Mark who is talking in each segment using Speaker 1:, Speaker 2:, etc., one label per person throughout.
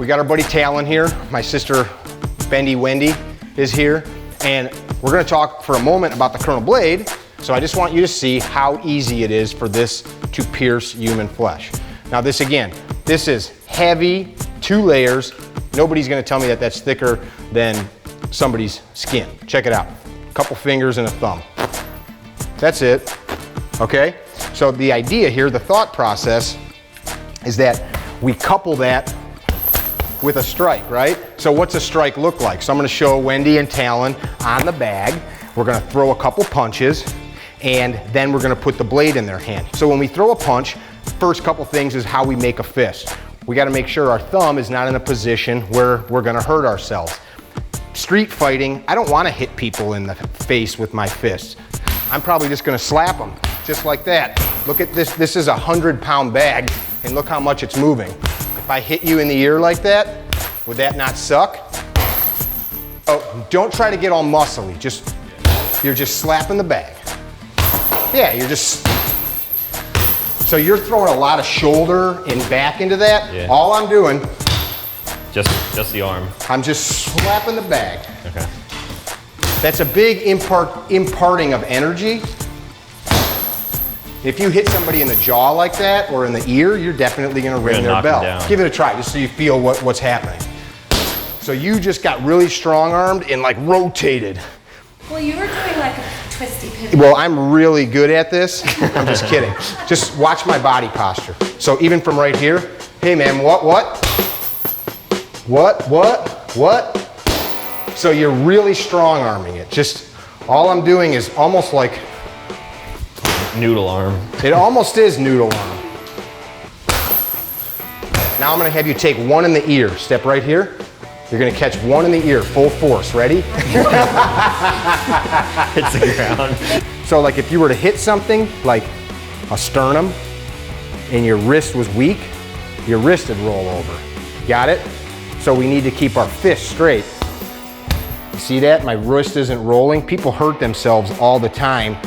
Speaker 1: We got our buddy Talon here. My sister, Wendy, is here. And we're gonna talk for a moment about the Colonel Blade. So I just want you to see how easy it is for this to pierce human flesh. Now this again, this is heavy, 2 layers. Nobody's gonna tell me that that's thicker than somebody's skin. Check it out. A couple fingers and a thumb. That's it, okay? So the idea here, the thought process, is that we couple that with a strike, right? So what's a strike look like? So I'm gonna show Wendy and Talon on the bag. We're gonna throw a couple punches, and then we're gonna put the blade in their hand. So when we throw a punch, first couple things is how we make a fist. We gotta make sure our thumb is not in a position where we're gonna hurt ourselves. Street fighting, I don't wanna hit people in the face with my fists. I'm probably just gonna slap them, just like that. Look at this, this is a 100-pound bag, and look how much it's moving. If I hit you in the ear like that, would that not suck? Oh, don't try to get all muscly, you're just slapping the bag. Yeah, so you're throwing a lot of shoulder and back into that.
Speaker 2: Yeah.
Speaker 1: All I'm doing,
Speaker 2: just the arm.
Speaker 1: I'm just slapping the bag.
Speaker 2: Okay.
Speaker 1: That's a big imparting of energy. If you hit somebody in the jaw like that or in the ear, you're definitely gonna ring their bell. Give it a try, just so you feel what's happening. So you just got really strong-armed and like rotated.
Speaker 3: Well, you were doing like a twisty pivot.
Speaker 1: Well, I'm really good at this. I'm just kidding. Just watch my body posture. So even from right here, hey man, what? So you're really strong-arming it. Just, all I'm doing is almost like
Speaker 2: noodle arm.
Speaker 1: It almost is noodle arm. Now I'm gonna have you take one in the ear. Step right here. You're gonna catch one in the ear, full force. Ready?
Speaker 2: Hits the ground.
Speaker 1: So like if you were to hit something like a sternum and your wrist was weak, your wrist would roll over. Got it? So we need to keep our fist straight. You see that? My wrist isn't rolling. People hurt themselves all the time.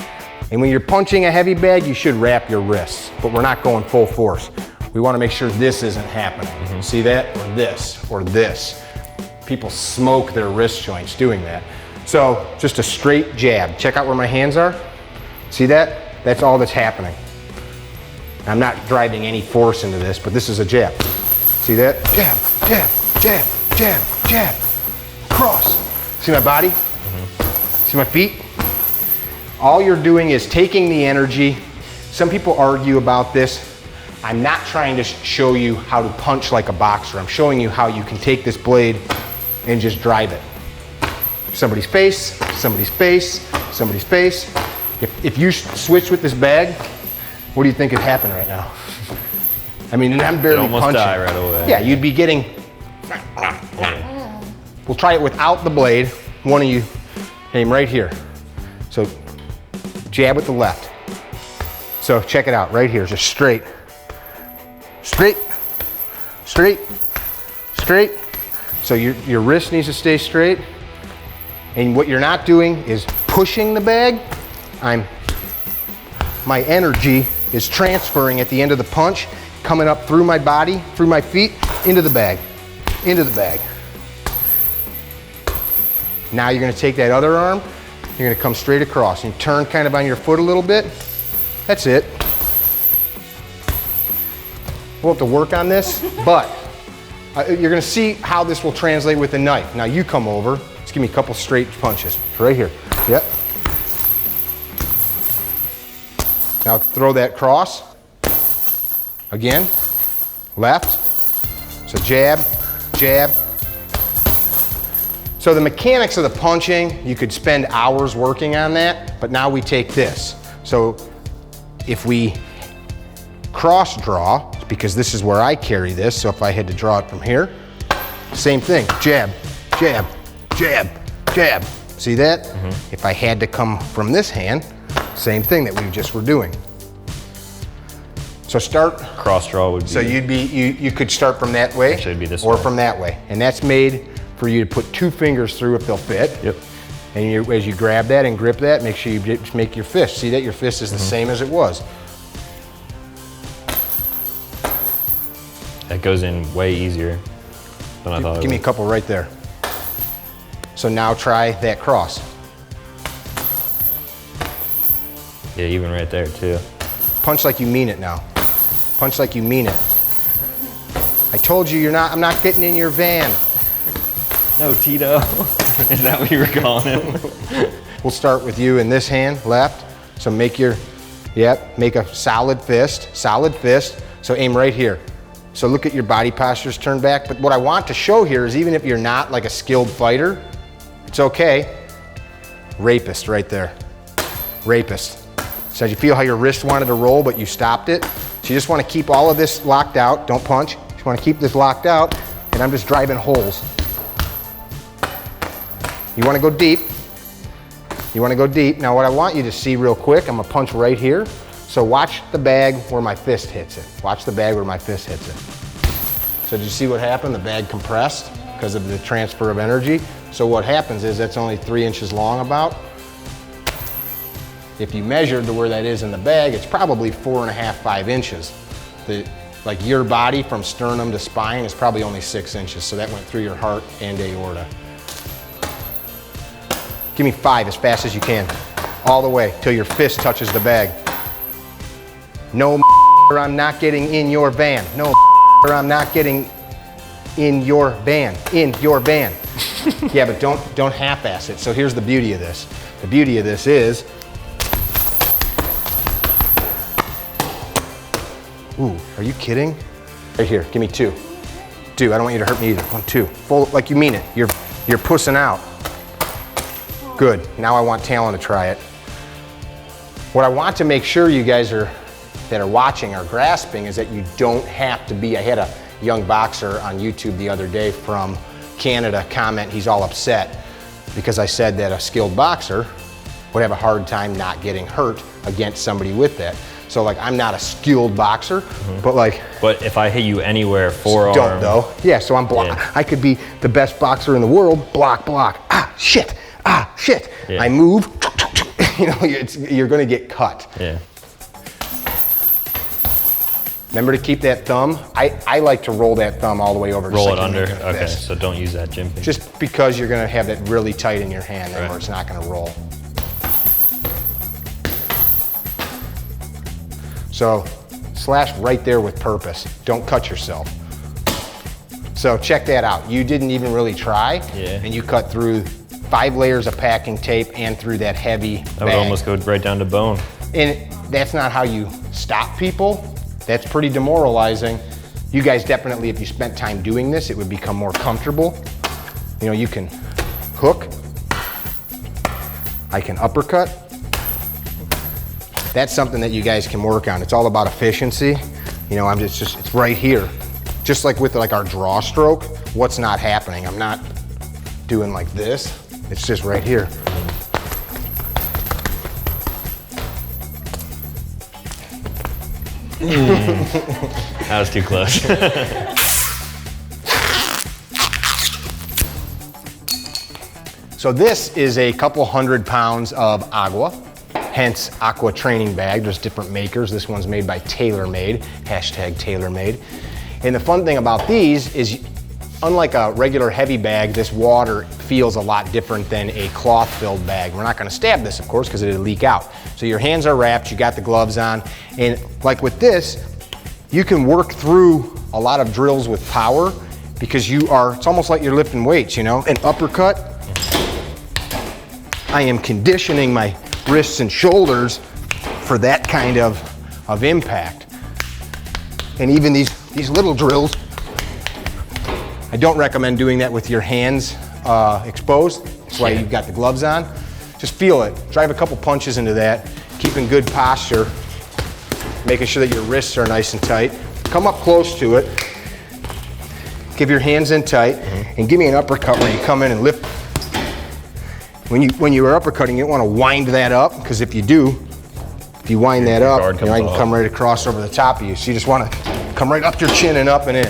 Speaker 1: And when you're punching a heavy bag, you should wrap your wrists, but we're not going full force. We wanna make sure this isn't happening. See that? Or this, or this. People smoke their wrist joints doing that. So just a straight jab. Check out where my hands are. See that? That's all that's happening. I'm not driving any force into this, but this is a jab. See that? Jab, jab, jab, jab, jab. Cross. See my body? See my feet? All you're doing is taking the energy. Some people argue about this. I'm not trying to show you how to punch like a boxer. I'm showing you how you can take this blade and just drive it. Somebody's face, somebody's face, somebody's face. If you switch with this bag, what do you think could happen right now? I mean, and I'm barely
Speaker 2: almost
Speaker 1: punching.
Speaker 2: die right away.
Speaker 1: Yeah, you'd be getting. We'll try it without the blade. One of you, aim right here. So jab with the left. So check it out, right here, just straight. Straight, straight, straight. So your wrist needs to stay straight. And what you're not doing is pushing the bag. My energy is transferring at the end of the punch, coming up through my body, through my feet, into the bag, into the bag. Now you're gonna take that other arm, you're gonna come straight across and turn kind of on your foot a little bit. That's it. We'll have to work on this, but you're gonna see how this will translate with the knife. Now you come over, just give me a couple straight punches. Right here, yep. Now throw that cross. Again, left. So jab, jab. So the mechanics of the punching, you could spend hours working on that, but now we take this. So if we cross draw, because this is where I carry this, so if I had to draw it from here, same thing, jab, jab, jab, jab. See that? If I had to come from this hand, same thing that we just were doing. So start.
Speaker 2: Cross draw would be.
Speaker 1: So you could start from that way.
Speaker 2: Actually, it'd be this
Speaker 1: or
Speaker 2: way.
Speaker 1: from that way. And that's made for you to put 2 fingers through if they'll fit.
Speaker 2: Yep.
Speaker 1: And as you grab that and grip that, make sure you just make your fist. See that your fist is the same as it was.
Speaker 2: That goes in way easier. than I thought.
Speaker 1: Give me a couple right there. So now try that cross.
Speaker 2: Yeah, even right there too.
Speaker 1: Punch like you mean it now. Punch like you mean it. I told you I'm not getting in your van.
Speaker 2: No, Tito. Is that what you were calling him?
Speaker 1: We'll start with you in this hand, left. So make a solid fist, So aim right here. So look at your body postures turned back. But what I want to show here is even if you're not like a skilled fighter, it's okay. Rapist right there. Rapist. So you feel how your wrist wanted to roll, but you stopped it. So you just want to keep all of this locked out. Don't punch. You just want to keep this locked out, and I'm just driving holes. You want to go deep. You want to go deep. Now what I want you to see real quick, I'm going to punch right here. So watch the bag where my fist hits it. Watch the bag where my fist hits it. So did you see what happened? The bag compressed because of the transfer of energy. So what happens is that's only 3 inches long about. If you measured to where that is in the bag, it's probably 4.5, 5 inches. Like your body from sternum to spine is probably only 6 inches. So that went through your heart and aorta. Give me 5 as fast as you can. All the way till your fist touches the bag. No, I'm not getting in your van. No, I'm not getting in your van. In your van. Yeah, but don't half-ass it. So here's the beauty of this. The beauty of this is, ooh, are you kidding? Right here, give me 2. 2, I don't want you to hurt me either. 1, 2, full, like you mean it. You're pussing out. Good, now I want Talon to try it. What I want to make sure you guys that are watching are grasping is that you don't have to be, I had a young boxer on YouTube the other day from Canada comment, he's all upset because I said that a skilled boxer would have a hard time not getting hurt against somebody with that. So like, I'm not a skilled boxer, but like.
Speaker 2: But if I hit you anywhere, forearm.
Speaker 1: Don't though. Yeah, so I'm block. Yeah. I could be the best boxer in the world, block. Ah, shit. Yeah. I move, you know, you're gonna get cut.
Speaker 2: Yeah.
Speaker 1: Remember to keep that thumb. I like to roll that thumb all the way over.
Speaker 2: Roll it under, okay, so don't use that jimping.
Speaker 1: Just because you're gonna have that really tight in your hand then where it's not gonna roll. So slash right there with purpose. Don't cut yourself. So check that out. You didn't even really try, and you cut through 5 layers of packing tape and through that heavy bag.
Speaker 2: That would almost go right down to bone.
Speaker 1: And that's not how you stop people. That's pretty demoralizing. You guys definitely, if you spent time doing this, it would become more comfortable. You know, you can hook. I can uppercut. That's something that you guys can work on. It's all about efficiency. You know, it's right here. Just like with like our draw stroke, what's not happening? I'm not doing like this. It's just right here.
Speaker 2: That was too close.
Speaker 1: So this is a couple 100 pounds of agua, hence aqua training bag. There's different makers. This one's made by TaylorMade, #TaylorMade. And the fun thing about these is, unlike a regular heavy bag, this water feels a lot different than a cloth-filled bag. We're not gonna stab this, of course, because it'll leak out. So your hands are wrapped, you got the gloves on, and like with this, you can work through a lot of drills with power because it's almost like you're lifting weights, you know? An uppercut, I am conditioning my wrists and shoulders for that kind of impact. And even these little drills, I don't recommend doing that with your hands exposed. That's why you've got the gloves on. Just feel it. Drive a couple punches into that, keeping good posture, making sure that your wrists are nice and tight. Come up close to it. Give your hands in tight, and give me an uppercut where you come in and lift. When you are uppercutting, you don't want to wind that up, because if you do, if you wind that up, you know, I can come right across over the top of you. So you just want to come right up your chin and up and in.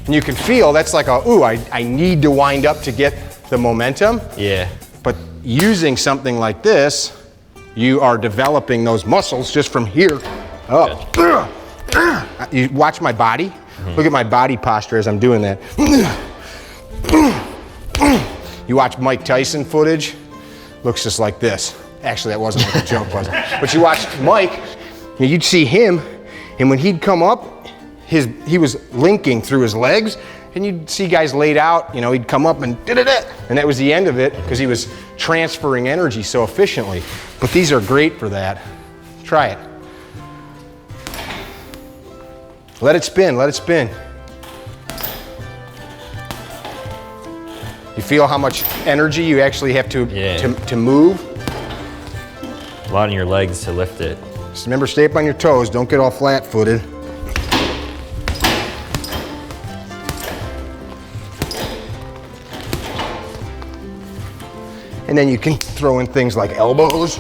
Speaker 1: And you can feel that's like I need to wind up to get the momentum.
Speaker 2: Yeah.
Speaker 1: But using something like this, you are developing those muscles just from here up. You watch my body. Look at my body posture as I'm doing that. You watch Mike Tyson footage, looks just like this. Actually, that wasn't like a joke, was it? But you watch Mike, and you'd see him, and when he'd come up, he was linking through his legs, and you'd see guys laid out, you know, he'd come up and da-da-da, and that was the end of it, because he was transferring energy so efficiently. But these are great for that. Try it. Let it spin, let it spin. You feel how much energy you actually have to move?
Speaker 2: A lot on your legs to lift it.
Speaker 1: Just remember, stay up on your toes, don't get all flat-footed. And then you can throw in things like elbows,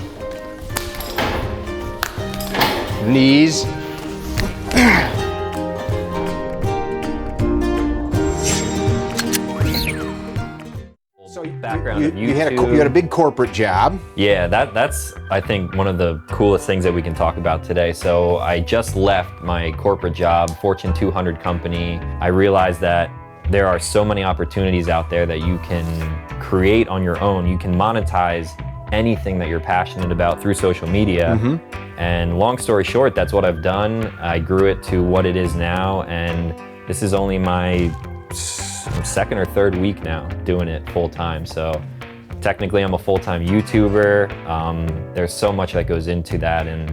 Speaker 1: knees. So
Speaker 2: Background of
Speaker 1: you had
Speaker 2: YouTube.
Speaker 1: a big corporate job.
Speaker 2: Yeah, that's I think one of the coolest things that we can talk about today. So I just left my corporate job, Fortune 200 company. I realized that there are so many opportunities out there that you can create on your own. You can monetize anything that you're passionate about through social media. And long story short, that's what I've done. I grew it to what it is now, and this is only my second or third week now doing it full time. So technically I'm a full-time YouTuber. There's so much that goes into that, and